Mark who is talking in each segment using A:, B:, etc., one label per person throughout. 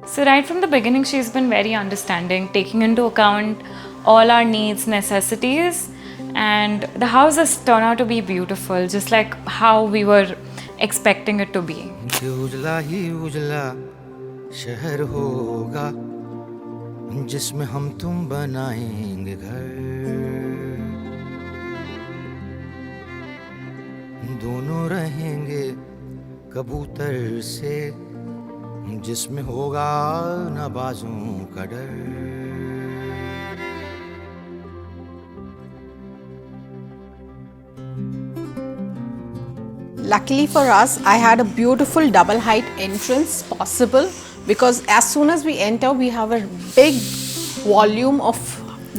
A: So right from the beginning, she's been very understanding, taking into account all our needs, necessities, and the house has turned out to be beautiful, just like how we were expecting it to be.
B: उजला ही उजला शहर होगा जिसमें हम तुम बनाएंगे घर, दोनों रहेंगे कबूतर से जिसमें होगा न बाजों का डर.
C: Luckily for us, I had a beautiful double height entrance possible because as soon as we enter, we have a big volume of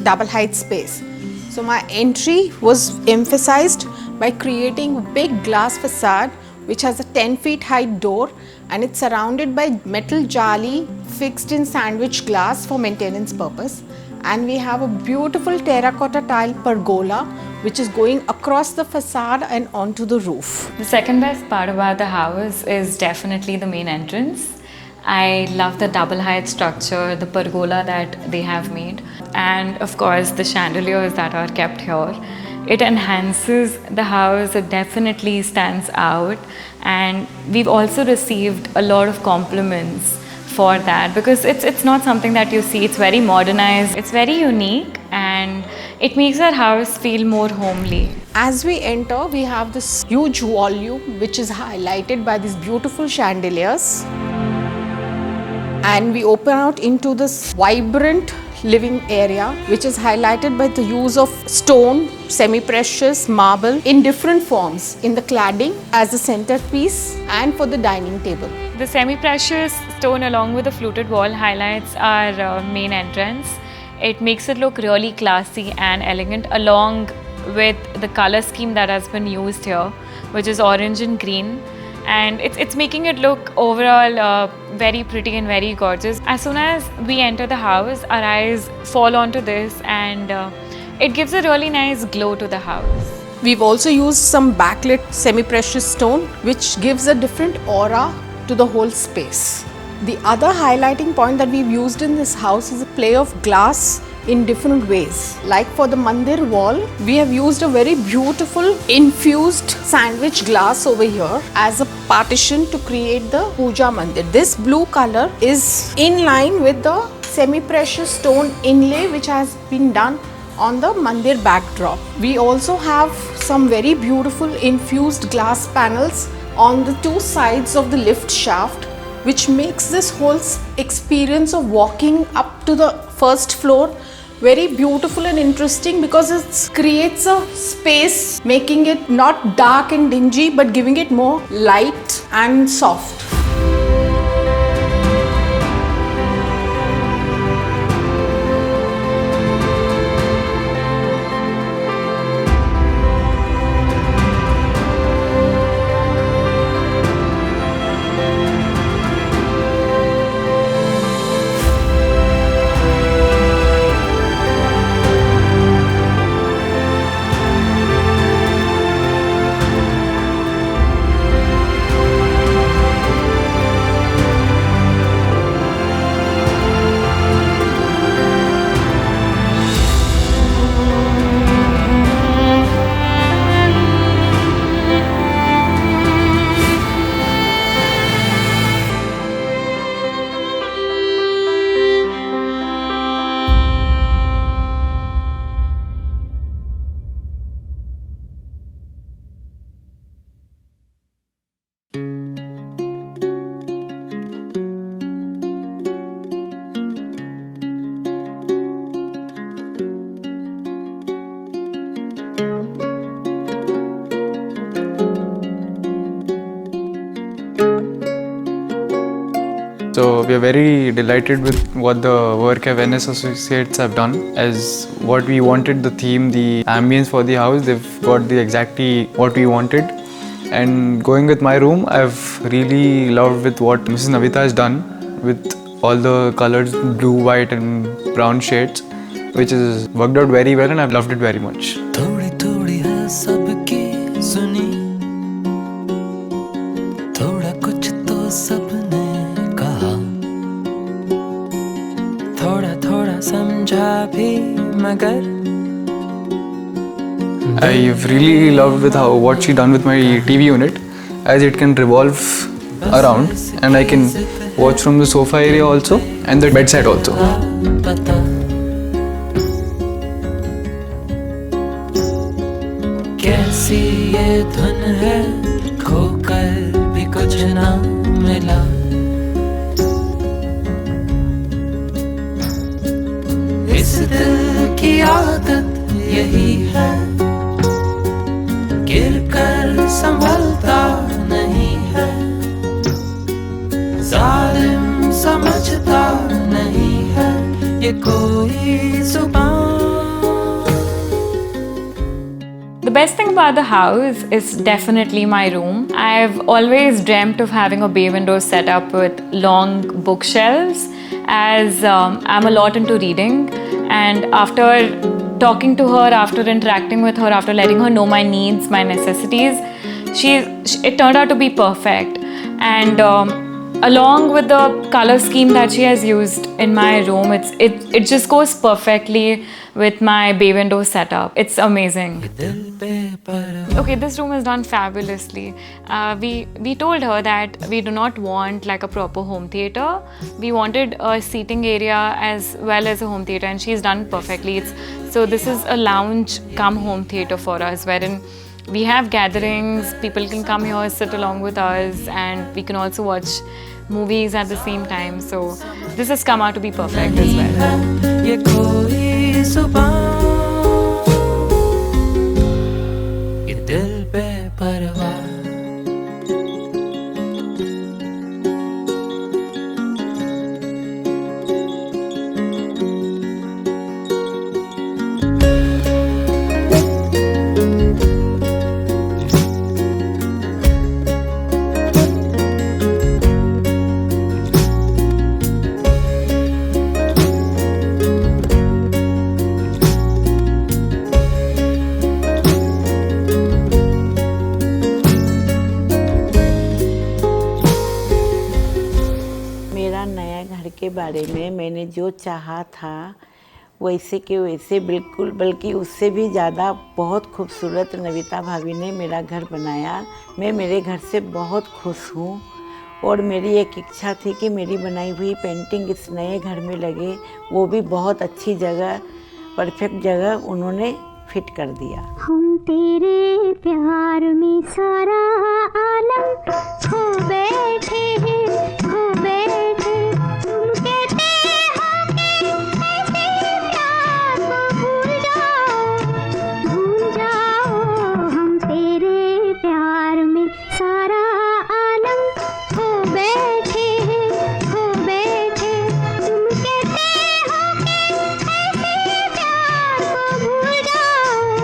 C: double height space. So my entry was emphasized by creating a big glass facade which has a 10 feet height door, and it's surrounded by metal jali fixed in sandwich glass for maintenance purpose. And we have a beautiful terracotta tile pergola which is going across the facade and onto the roof.
A: The second best part about the house is definitely the main entrance. I love the double height structure, the pergola that they have made, and of course the chandeliers that are kept here. It enhances the house, it definitely stands out, and we've also received a lot of compliments for that because it's not something that you see. It's very modernized, it's very unique, and it makes our house feel more homely.
C: As we enter, we have this huge volume which is highlighted by these beautiful chandeliers, and we open out into this vibrant living area which is highlighted by the use of stone, semi-precious, marble in different forms in the cladding as a centerpiece and for the dining table.
A: The semi-precious stone along with the fluted wall highlights our main entrance. It makes it look really classy and elegant along with the color scheme that has been used here, which is orange and green. And it's making it look overall very pretty and very gorgeous. As soon as we enter the house, our eyes fall onto this, and it gives a really nice glow to the house.
C: We've also used some backlit semi-precious stone which gives a different aura to the whole space. The other highlighting point that we've used in this house is a play of glass in different ways. Like for the mandir wall, we have used a very beautiful infused sandwich glass over here as a partition to create the puja mandir. This blue color is in line with the semi-precious stone inlay which has been done on the mandir backdrop. We also have some very beautiful infused glass panels on the two sides of the lift shaft, which makes this whole experience of walking up to the first floor very beautiful and interesting because it creates a space, making it not dark and dingy but giving it more light and soft.
D: So we are very delighted with what the work of NS Associates have done. As what we wanted, the theme, the ambience for the house, they've got the exactly what we wanted. And going with my room, I've really loved with what Mrs. Navita has done with all the colors, blue, white and brown shades, which has worked out very well and I've loved it very much.
E: थोड़ी थोड़ी है सबकी सुनी, थोड़ा कुछ तो सबने कहा, थोड़ा थोड़ा समझा भी मगर
D: I've really loved with how what she done with my TV unit, as it can revolve around and I can watch from the sofa area also and the bedside also.
E: पता कैसी ये धुन है, खोकर भी कुछ ना मिला, इस दिल की आदत यही है, गिर कर संभलता नहीं है, जालिम समझता नहीं है ये कोई जुबान.
A: The best thing about the house is definitely my room. I've always dreamt of having a bay window set up with long bookshelves, as I'm a lot into reading, and after talking to her, after interacting with her, after letting her know my needs, my necessities, it turned out to be perfect. And along with the color scheme that she has used in my room, it just goes perfectly with my bay window setup. It's amazing. Okay, this room is done fabulously. We told her that we do not want like a proper home theater. We wanted a seating area as well as a home theater, and she's done perfectly. So this is a lounge come home theater for us, wherein we have gatherings, people can come here, sit along with us, and we can also watch movies at the same time. So this has come out to be perfect as well.
E: ये कोई जुबान, ये दिल पे परवाह.
F: मेरा नया घर के बारे में मैंने जो चाहा था वैसे के वैसे बिल्कुल, बल्कि उससे भी ज़्यादा बहुत खूबसूरत नविता भाभी ने मेरा घर बनाया. मैं मेरे घर से बहुत खुश हूँ और मेरी एक इच्छा थी कि मेरी बनाई हुई पेंटिंग इस नए घर में लगे. वो भी बहुत अच्छी जगह, परफेक्ट जगह उन्होंने फिट कर दिया.
G: हम तेरे प्यार में सारा आलम खो बैठे हैं, खो बैठे. तुम कहते हो कि ऐसे प्यार को भूल जाओ. हम तेरे प्यार में सारा आलम खो बैठे हैं, खो बैठे. तुम कहते हो कि ऐसे प्यार को भूल जाओ,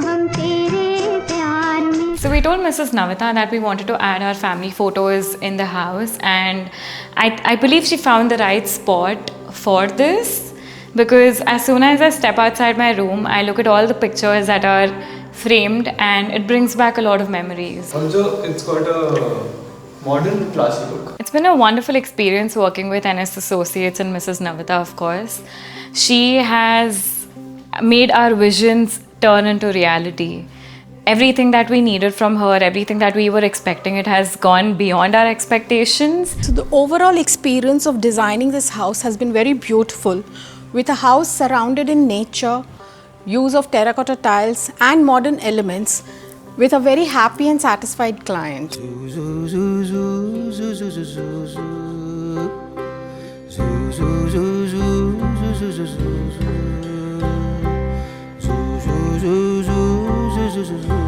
G: हम तेरे प्यार में.
A: So we told Mrs. Navita that we wanted to add our family photos in the house, and I believe she found the right spot for this, because as soon as I step outside my room, I look at all the pictures that are framed and it brings back a lot of memories.
D: Also, it's got a modern classy look.
A: It's been a wonderful experience working with NS Associates and Mrs. Navita, of course. She has made our visions turn into reality. Everything that we needed from her, everything that we were expecting, it has gone beyond our expectations.
C: So the overall experience of designing this house has been very beautiful, with a house surrounded in nature, use of terracotta tiles and modern elements, with a very happy and satisfied client.
B: Zoo, zoo, zoo, zoo, zoo, zoo, zoo, zoo, zoo. Zoo, zoo, zoo, zoo, zoo, zoo, zoo, zoo, zoo. Zoo, zoo, zoo, zoo, zoo, zoo, zoo.